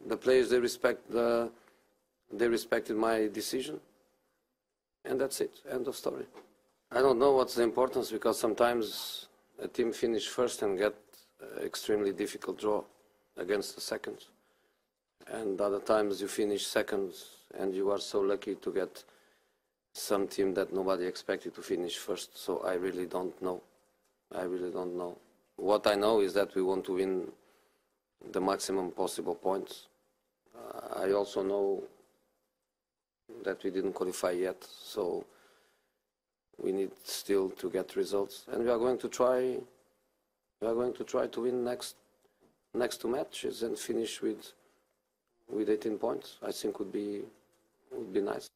the players, they respected my decision, and that's it. End of story. I don't know what's the importance, because sometimes a team finish first and get extremely difficult draw against the second, and other times you finish second and you are so lucky to get some team that nobody expected to finish first. So I really don't know. I really don't know. What I know is that we want to win the maximum possible points. I also know that we didn't qualify yet, so we need still to get results, and we are going to try. We are going to try to win next two matches and finish with 18 points. I think would be nice.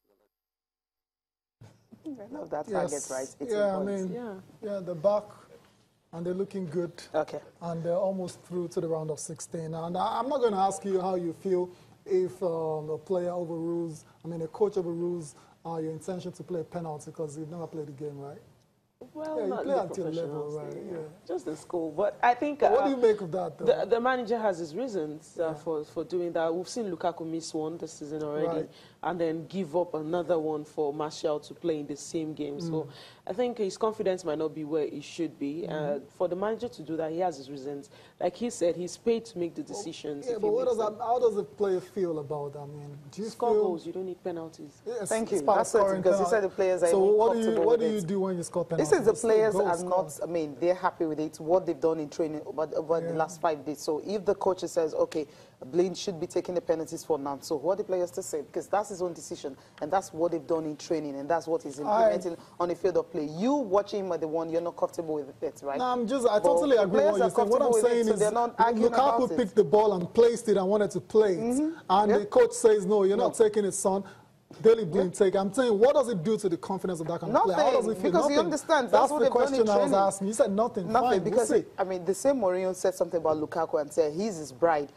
No, that target, right? 18 points. I mean, they're back and they're looking good. Okay. And they're almost through to the round of 16. And I'm not going to ask you how you feel if a player overrules, a coach overrules your intention to play a penalty, because you've never played the game, right? Well, you play at your level, right? Yeah. Just in school. But I think... what do you make of that, though? The manager has his reasons for doing that. We've seen Lukaku miss one this season already, and then give up another one for Martial to play in the same game. So I think his confidence might not be where it should be. For the manager to do that, he has his reasons. Like he said, he's paid to make the decisions. Yeah, but how does the player feel about that? Do you score goals, you don't need penalties. Yes, thank you. That's it, because he said the players are so what do you do when you score penalties? This is the players are not, they're happy with it, what they've done in training over the last 5 days. So if the coach says, okay, Blaine should be taking the penalties for now, so what are the players to say? Because that's his own decision, and that's what they've done in training, and that's what he's implementing on the field of play. You watching him at the one, you're not comfortable with it, right? No, I totally agree with what you're saying. What I'm saying is, Lukaku picked the ball and placed it and wanted to play it, and the coach says, no, you're not taking it, son. Daily Blind take. I'm saying, what does it do to the confidence of that kind of player? How does it feel? Because nothing. He understands. That's the question I was asking. You said nothing. Nothing. Fine, because, we'll the same Mourinho said something about Lukaku and said he's his bride.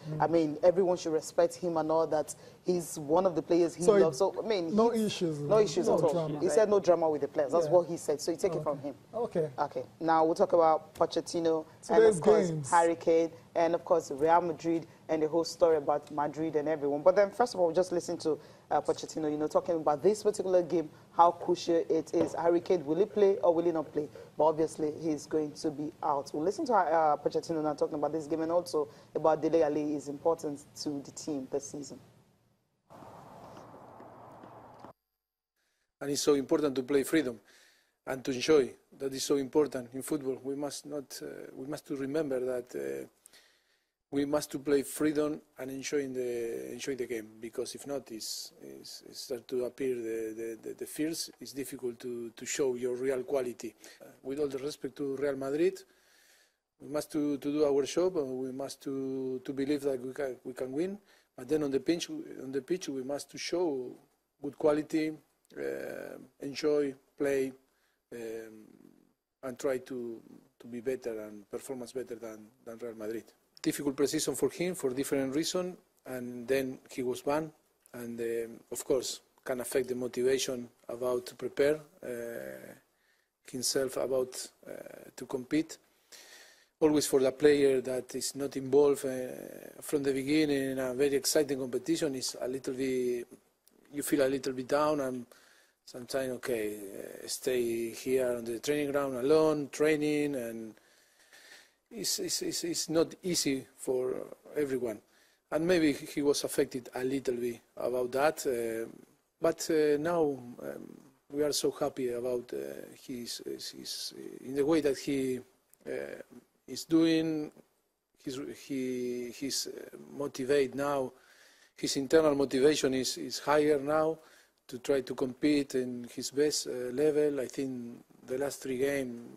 Everyone should respect him and all that. He's one of the players he loves. So, no issues. No issues at all. Drama. He said no drama with the players. That's what he said. So you take it from him. Okay. Okay. Now we'll talk about Pochettino and, of course, Harry Kane, and, of course, Real Madrid, and the whole story about Madrid and everyone. But then, first of all, just listen to Pochettino, talking about this particular game, how crucial it is. Harry Kane, will he play or will he not play? But obviously, he's going to be out. We'll listen to Pochettino now talking about this game, and also about Dele Alli's importance to the team this season. And it's so important to play freedom and to enjoy. That is so important in football. We must to remember that we must to play freedom and enjoy the game, because if not, it start to appear the fears. It's difficult to show your real quality. With all the respect to Real Madrid, we must to do our job, and we must to believe that we can win. But then on the pitch we must to show good quality, enjoy, play, and try to be better and performance better than Real Madrid. Difficult pre-season for him for different reasons, and then he was banned, and of course can affect the motivation about to prepare himself about to compete. Always for the player that is not involved from the beginning in a very exciting competition, is a little bit, you feel a little bit down, and sometimes stay here on the training ground alone, training, and it's not easy for everyone. And maybe he was affected a little bit about that, but now we are so happy about his in the way that he is doing. He's motivated now. His internal motivation is higher now to try to compete in his best level. I think the last 3 games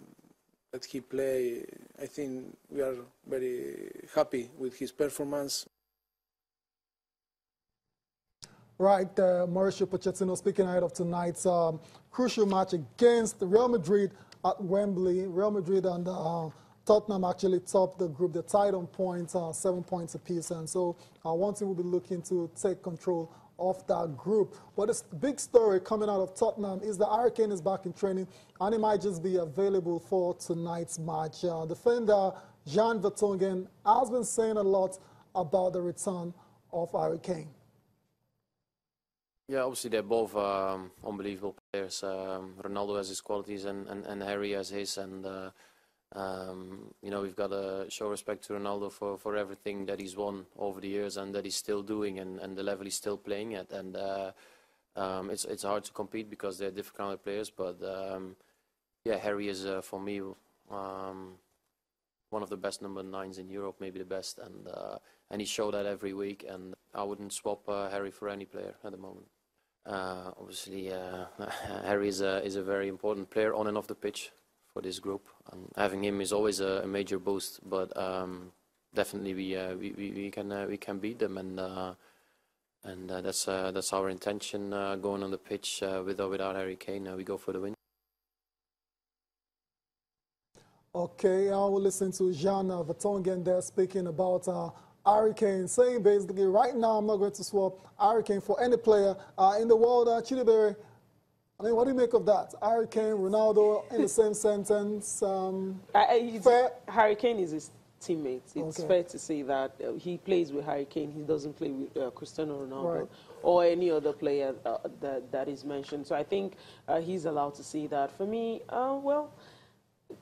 that he played, I think we are very happy with his performance. Right, Mauricio Pochettino speaking ahead of tonight's crucial match against Real Madrid at Wembley. Real Madrid and Tottenham actually topped the group. They're tied on points, 7 points apiece, and so one team will be looking to take control of that group. But the big story coming out of Tottenham is that Harry Kane is back in training, and he might just be available for tonight's match. Defender Jan Vertonghen has been saying a lot about the return of Harry Kane? Yeah, obviously they're both unbelievable players. Ronaldo has his qualities and Harry has his. And you know, we've got to show respect to Ronaldo for everything that he's won over the years and that he's still doing and the level he's still playing at. And it's hard to compete because they're different kind of players. But yeah, Harry is for me one of the best number 9s in Europe, maybe the best. And he showed that every week. And I wouldn't swap Harry for any player at the moment. Obviously, Harry is a very important player on and off the pitch for this group. Having him is always a major boost, but definitely we can beat them, and that's our intention going on the pitch with or without Harry Kane. We go for the win. Okay, I will listen to Jean Vertonghen there speaking about Harry Kane, saying basically right now I'm not going to swap Harry Kane for any player in the world. Chidiberry, I mean, what do you make of that? Harry Kane, Ronaldo in the same sentence. Harry Kane is his teammate. It's fair to say that he plays with Harry Kane. He doesn't play with Cristiano Ronaldo or any other player that is mentioned. So I think he's allowed to say that. For me, well,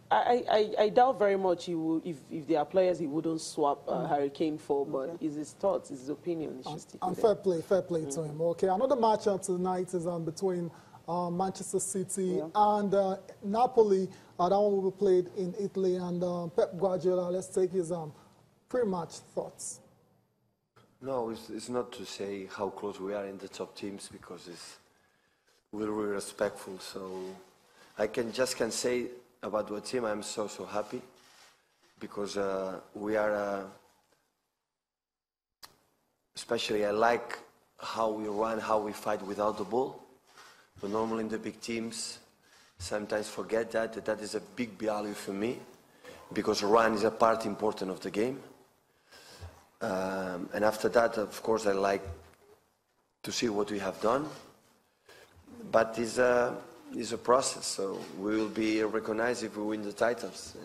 I doubt very much he will, if there are players he wouldn't swap Harry Kane for, but it's his thoughts, it's his opinion. It's just and fair play to him. Okay, another matchup tonight is between Manchester City and Napoli. That one will be played in Italy, and Pep Guardiola, let's take his pre-match thoughts. No, it's not to say how close we are in the top teams, because we're really respectful. So I can say about the team, I'm so happy, because we are, especially I like how we run, how we fight without the ball. But normally in the big teams, sometimes forget that is a big value for me, because run is a part important of the game. And after that, of course, I like to see what we have done. But it's a process, so we will be recognized if we win the titles.